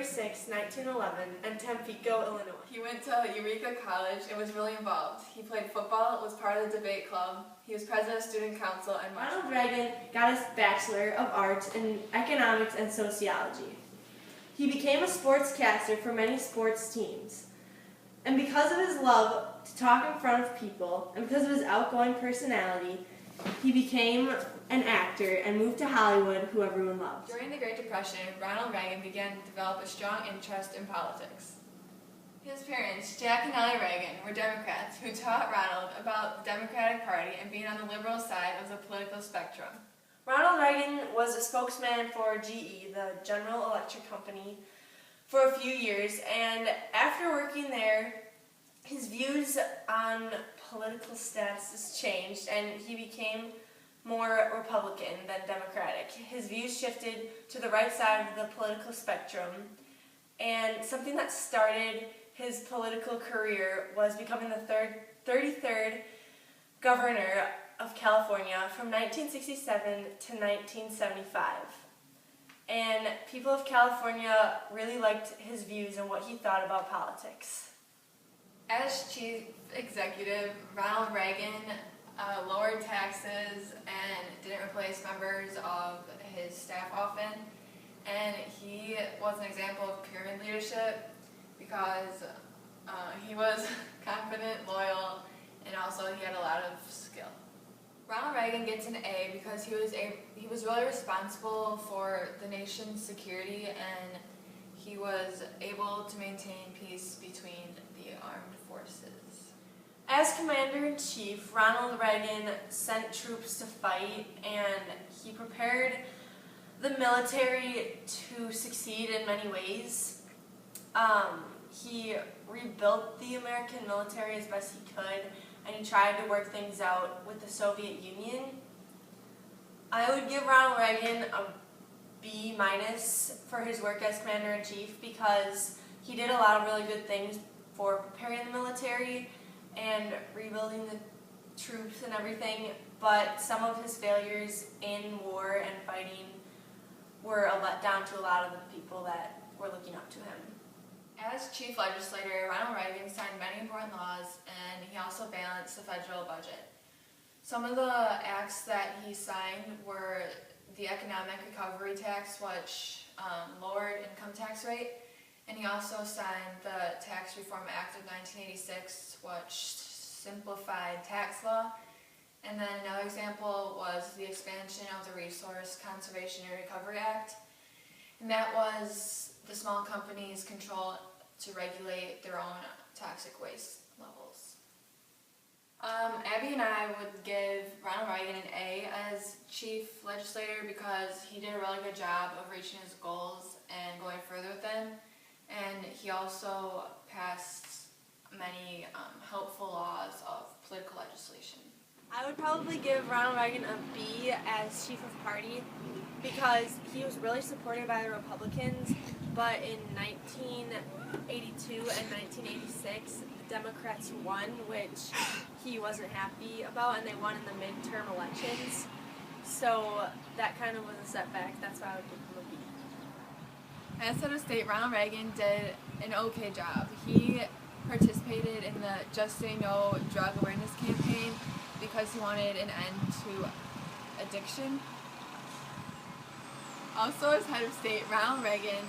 February 6, 1911, in Tampico, Illinois. He went to Eureka College and was really involved. He played football, was part of the debate club, he was president of student council, and much. Ronald Reagan got his Bachelor of Arts in Economics and Sociology. He became a sportscaster for many sports teams. And because of his love to talk in front of people, and because of his outgoing personality, he became an actor and moved to Hollywood, who everyone loved. During the Great Depression, Ronald Reagan began to develop a strong interest in politics. His parents, Jack and Nellie Reagan, were Democrats who taught Ronald about the Democratic Party and being on the liberal side of the political spectrum. Ronald Reagan was a spokesman for GE, the General Electric Company, for a few years, and after working there, his views on political statuses changed, and he became more Republican than Democratic. His views shifted to the right side of the political spectrum, and something that started his political career was becoming the 33rd governor of California from 1967 to 1975. And people of California really liked his views and what he thought about politics. As chief executive, Ronald Reagan lowered taxes and didn't replace members of his staff often. And he was an example of pyramid leadership because he was confident, loyal, and also he had a lot of skill. Ronald Reagan gets an A because he was really responsible for the nation's security, and he was able to maintain peace between the armed forces. As Commander-in-Chief, Ronald Reagan sent troops to fight, and he prepared the military to succeed in many ways. He rebuilt the American military as best he could, and he tried to work things out with the Soviet Union. I would give Ronald Reagan a B- for his work as Commander-in-Chief because he did a lot of really good things for preparing the military and rebuilding the troops and everything, but some of his failures in war and fighting were a letdown to a lot of the people that were looking up to him. As chief legislator, Ronald Reagan signed many important laws, and he also balanced the federal budget. Some of the acts that he signed were the Economic Recovery Tax, which lowered income tax rate, and he also signed the Tax Reform Act of 1986, which simplified tax law. And then another example was the expansion of the Resource Conservation and Recovery Act, and that was the small companies' control to regulate their own toxic waste levels. Abby and I would give Ronald Reagan an A as chief legislator because he did a really good job of reaching his goals and going further with them, and he also passed many helpful laws of political legislation. I would probably give Ronald Reagan a B as Chief of Party because he was really supported by the Republicans, but in 1982 and 1986, the Democrats won, which he wasn't happy about, and they won in the midterm elections. So that kind of was a setback. That's why I would give him a B. As head of state, Ronald Reagan did an okay job. He participated in the Just Say No drug awareness campaign because he wanted an end to addiction. Also, as head of state, Ronald Reagan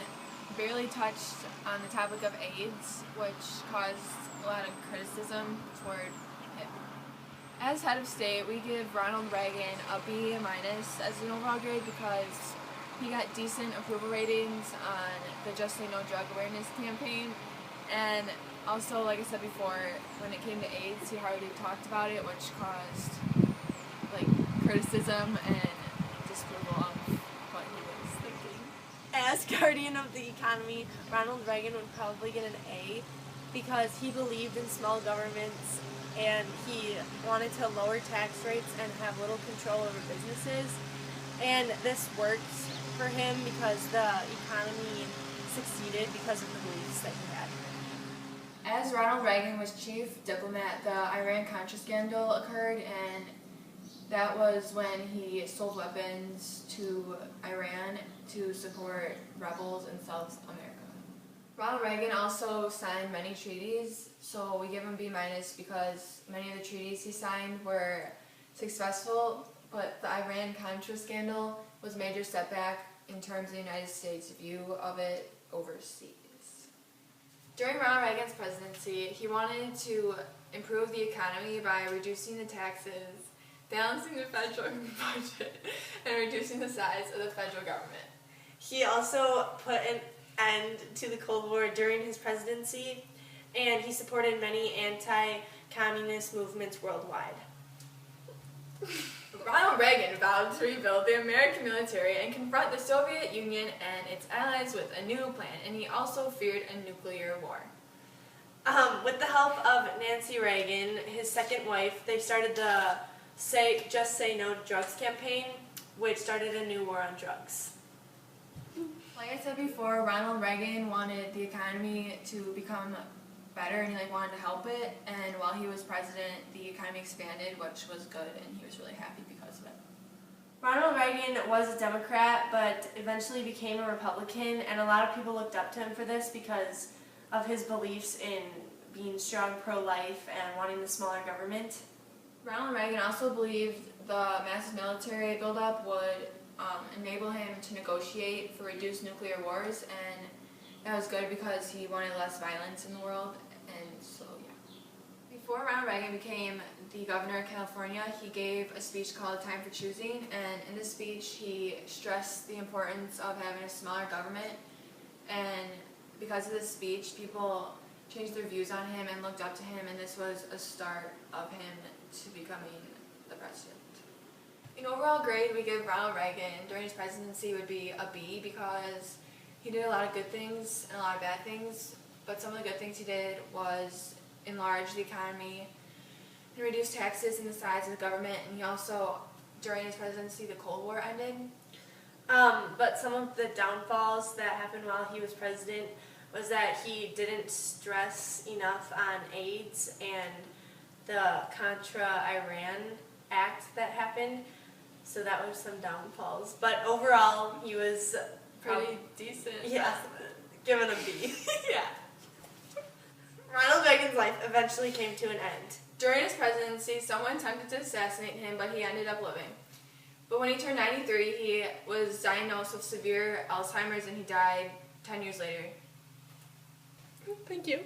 barely touched on the topic of AIDS, which caused a lot of criticism toward him. As head of state, we give Ronald Reagan a B- as an overall grade because he got decent approval ratings on the Just Say No drug awareness campaign, and also, like I said before, when it came to AIDS, he hardly talked about it, which caused criticism and disapproval of what he was thinking. As guardian of the economy, Ronald Reagan would probably get an A because he believed in small governments and he wanted to lower tax rates and have little control over businesses. And this worked for him because the economy succeeded because of the beliefs that he had. As Ronald Reagan was chief diplomat, the Iran-Contra scandal occurred, and that was when he sold weapons to Iran to support rebels in South America. Ronald Reagan also signed many treaties, so we give him B- because many of the treaties he signed were successful, but the Iran-Contra scandal was a major setback in terms of the United States' view of it overseas. During Ronald Reagan's presidency, he wanted to improve the economy by reducing the taxes, balancing the federal budget, and reducing the size of the federal government. He also put an end to the Cold War during his presidency, and he supported many anti-communist movements worldwide. Ronald Reagan vowed to rebuild the American military and confront the Soviet Union and its allies with a new plan, and he also feared a nuclear war. With the help of Nancy Reagan, his second wife, they started the Just Say No to Drugs campaign, which started a new war on drugs. Like I said before, Ronald Reagan wanted the economy to become better, and he wanted to help it, and while he was president, the economy expanded, which was good, and he was really happy because of it. Ronald Reagan was a Democrat, but eventually became a Republican, and a lot of people looked up to him for this because of his beliefs in being strong pro-life and wanting the smaller government. Ronald Reagan also believed the massive military buildup would enable him to negotiate for reduced nuclear wars, and that was good because he wanted less violence in the world, and so yeah. Before Ronald Reagan became the governor of California, he gave a speech called Time for Choosing, and in this speech he stressed the importance of having a smaller government, and because of this speech, people changed their views on him and looked up to him, and this was a start of him to becoming the president. An overall grade we give Ronald Reagan during his presidency would be a B because he did a lot of good things and a lot of bad things, but some of the good things he did was enlarge the economy and reduce taxes and the size of the government, and he also, during his presidency, the Cold War ended. But some of the downfalls that happened while he was president was that he didn't stress enough on AIDS and the Contra-Iran act that happened, so that was some downfalls. But overall, he was Pretty decent. Yeah, given a B. Yeah. Ronald Reagan's life eventually came to an end. During his presidency, someone attempted to assassinate him, but he ended up living. But when he turned 93, he was diagnosed with severe Alzheimer's, and he died 10 years later. Thank you.